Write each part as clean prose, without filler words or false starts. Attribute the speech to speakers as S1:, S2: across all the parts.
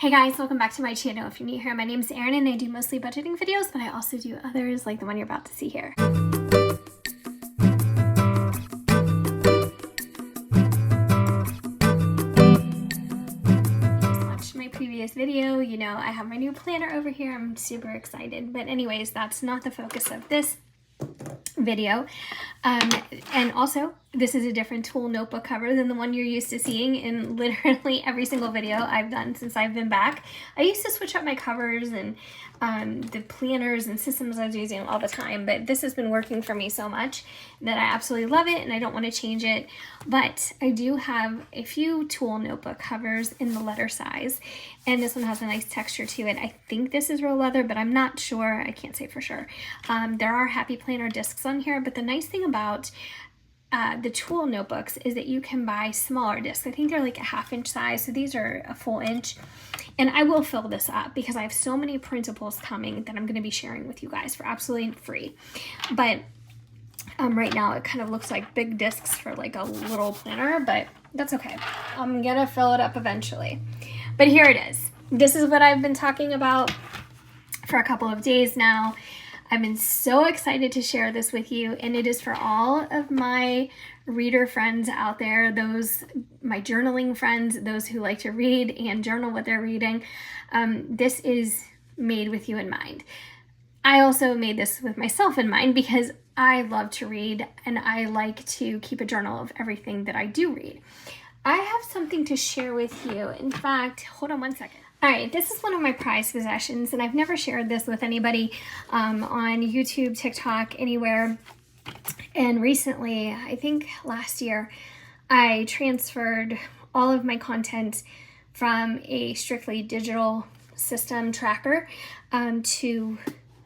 S1: Hey guys, welcome back to my channel. If you're new here, my name is Erin and I do mostly budgeting videos, but I also do others like the one you're about to see here. Watched my previous video, you know I have my new planner over here. I'm super excited, but anyways, that's not the focus of this video. And also, this is a different tool notebook cover than the one you're used to seeing in literally every single video I've done since I've been back. I used to switch up my covers and the planners and systems I was using all the time, but this has been working for me so much that I absolutely love it and I don't want to change it. But I do have a few tool notebook covers in the letter size, and this one has a nice texture to it. I think this is real leather, but I'm not sure. I can't say for sure. There are Happy Planner discs on here, but the nice thing about the tool notebooks is that you can buy smaller discs. I think they're like a 1/2 inch size, so these are a full inch. And I will fill this up because I have so many printables coming that I'm going to be sharing with you guys for absolutely free. But right now it kind of looks like big discs for like a little planner, but that's okay. I'm going to fill it up eventually. But here it is. This is what I've been talking about for a couple of days now. I've been so excited to share this with you, and it is for all of my reader friends out there, those my journaling friends, those who like to read and journal what they're reading. This is made with you in mind. I also made this with myself in mind because I love to read and I like to keep a journal of everything that I do read. I have something to share with you. In fact, hold on one second. All right, this is one of my prized possessions, and I've never shared this with anybody on YouTube, TikTok, anywhere. And recently, I think last year, I transferred all of my content from a strictly digital system tracker to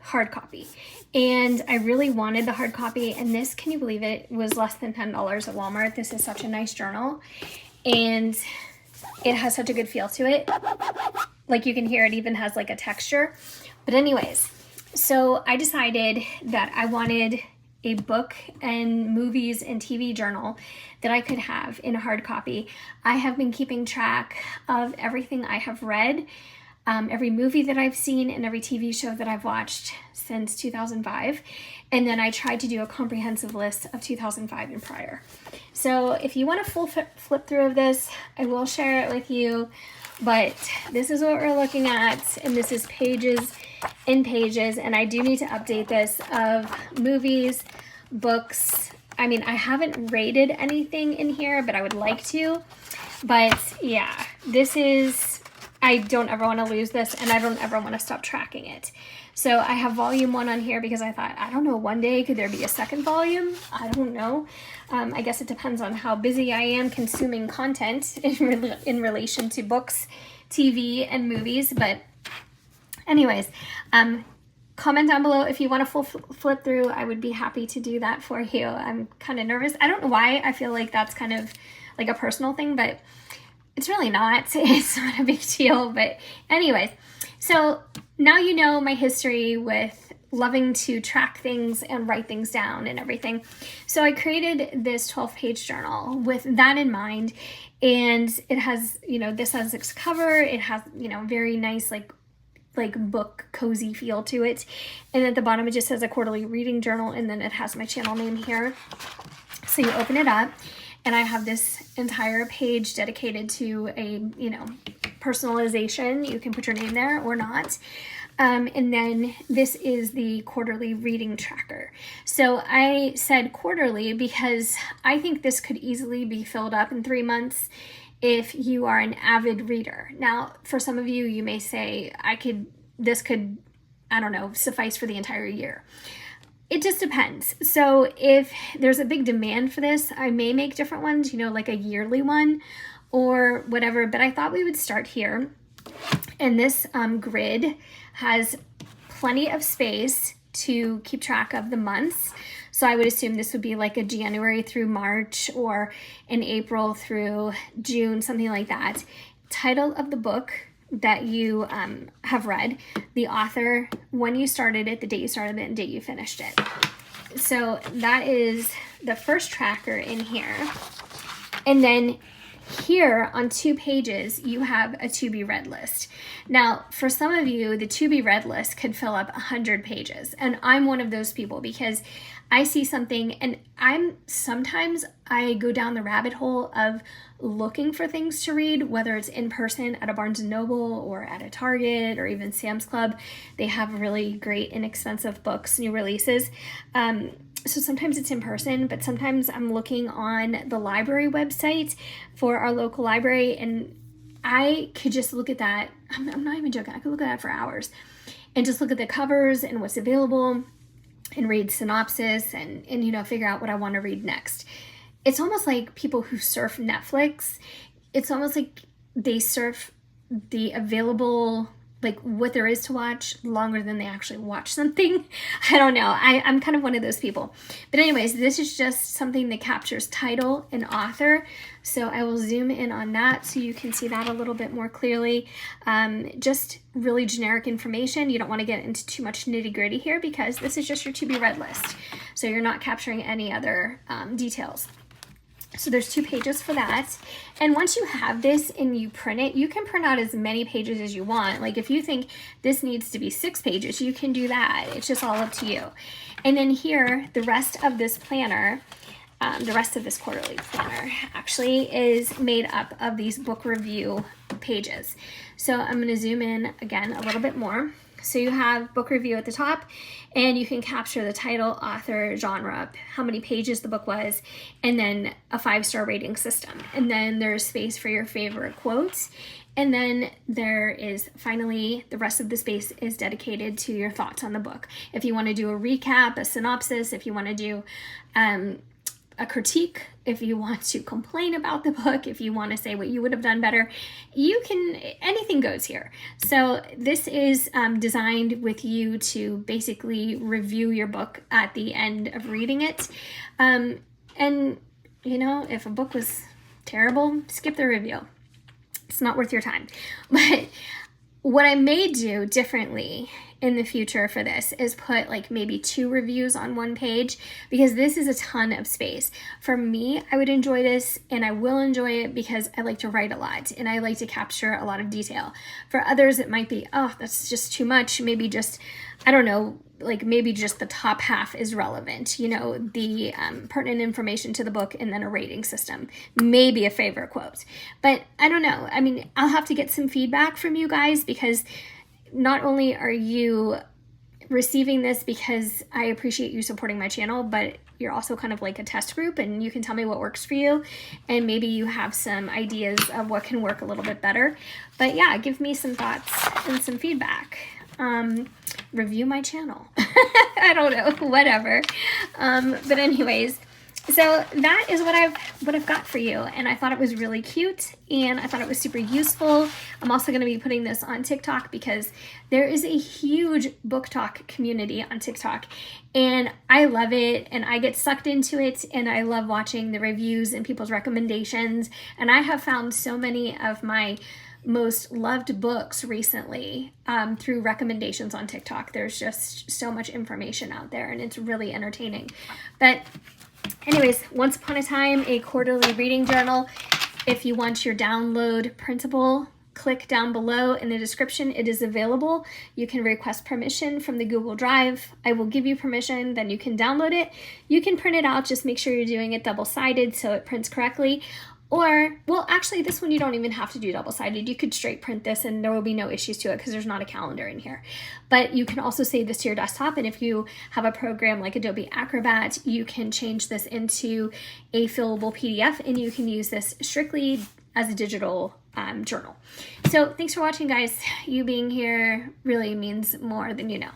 S1: hard copy. And I really wanted the hard copy, and this, can you believe it, was less than $10 at Walmart. This is such a nice journal, and it has such a good feel to it. Like you can hear, it even has like a texture. But anyways, so I decided that I wanted a book and movies and TV journal that I could have in a hard copy. I have been keeping track of everything I have read, every movie that I've seen and every TV show that I've watched since 2005. And then I tried to do a comprehensive list of 2005 and prior. So if you want a full flip through of this, I will share it with you. But this is what we're looking at, and this is pages and pages, and I do need to update this of movies, books. I mean, I haven't rated anything in here, but I would like to. But yeah, this is, I don't ever want to lose this, and I don't ever want to stop tracking it. So I have volume 1 on here because I thought, I don't know, one day could there be a second volume? I don't know. I guess it depends on how busy I am consuming content in relation to books, TV, and movies. But anyways, comment down below if you want a full flip through. I would be happy to do that for you. I'm kind of nervous. I don't know why I feel like that's kind of like a personal thing, but it's really not. It's not a big deal. But anyways, so now you know my history with loving to track things and write things down and everything. So I created this 12-page journal with that in mind. And it has, you know, this has its cover. It has, you know, very nice like book cozy feel to it. And at the bottom it just says a quarterly reading journal, and then it has my channel name here. So you open it up, and I have this entire page dedicated to a, you know, personalization. You can put your name there or not. And then this is the quarterly reading tracker. So I said quarterly because I think this could easily be filled up in 3 months if you are an avid reader. Now, for some of you, you may say, this could, I don't know, suffice for the entire year. It just depends. So if there's a big demand for this, I may make different ones, you know, like a yearly one or whatever, but I thought we would start here. And this grid has plenty of space to keep track of the months. So I would assume this would be like a January through March or an April through June, something like that. Title of the book that you have read, the author, when you started it, the date you started it, and date you finished it. So that is the first tracker in here. And then Here on 2 pages, you have a to be read list. Now, for some of you, the to be read list could fill up 100 pages. And I'm one of those people because I see something and sometimes I go down the rabbit hole of looking for things to read, whether it's in person at a Barnes & Noble or at a Target or even Sam's Club. They have really great inexpensive books, new releases. So sometimes it's in person, but sometimes I'm looking on the library website for our local library, and I could just look at that. I'm not even joking. I could look at that for hours and just look at the covers and what's available and read synopsis and figure out what I want to read next. It's almost like people who surf Netflix. It's almost like they surf the available, like what there is to watch longer than they actually watch something. I don't know. I'm kind of one of those people. But anyways, this is just something that captures title and author. So I will zoom in on that so you can see that a little bit more clearly. Just really generic information. You don't want to get into too much nitty gritty here because this is just your to be read list. So you're not capturing any other details. So there's 2 pages for that. And once you have this and you print it, you can print out as many pages as you want. Like if you think this needs to be 6 pages, you can do that. It's just all up to you. And then here, the rest of this planner, the rest of this quarterly planner actually is made up of these book review pages. So I'm going to zoom in again a little bit more. So you have book review at the top, and you can capture the title, author, genre, how many pages the book was, and then a 5-star rating system. And then there's space for your favorite quotes. And then there is finally, the rest of the space is dedicated to your thoughts on the book. If you want to do a recap, a synopsis, if you want to do a critique, if you want to complain about the book, if you want to say what you would have done better, you can, anything goes here. So this is designed with you to basically review your book at the end of reading it. And if a book was terrible, skip the review. It's not worth your time. But what I may do differently in the future for this is put like maybe 2 reviews on 1 page, because this is a ton of space. For me, I would enjoy this, and I will enjoy it because I like to write a lot and I like to capture a lot of detail. For others, it might be, oh, that's just too much. Maybe just, I don't know, like maybe just the top half is relevant, the pertinent information to the book, and then a rating system, maybe a favorite quote. But I don't know. I mean, I'll have to get some feedback from you guys, because not only are you receiving this because I appreciate you supporting my channel, but you're also kind of like a test group, and you can tell me what works for you, and maybe you have some ideas of what can work a little bit better. But yeah, give me some thoughts and some feedback. Review my channel. I don't know, whatever. But anyways, so that is what I've got for you, and I thought it was really cute, and I thought it was super useful. I'm also going to be putting this on TikTok because there is a huge book talk community on TikTok, and I love it, and I get sucked into it, and I love watching the reviews and people's recommendations, and I have found so many of my most loved books recently through recommendations on TikTok. There's just so much information out there, and it's really entertaining. But anyways, once upon a time, a quarterly reading journal. If you want your download printable, click down below in the description. It is available. You can request permission from the Google Drive. I will give you permission, then you can download it. You can print it out. Just make sure you're doing it double-sided so it prints correctly. Or, well, actually, this one you don't even have to do double-sided. You could straight print this and there will be no issues to it because there's not a calendar in here. But you can also save this to your desktop, and if you have a program like Adobe Acrobat, you can change this into a fillable PDF, and you can use this strictly as a digital journal. So thanks for watching, guys. You being here really means more than you know.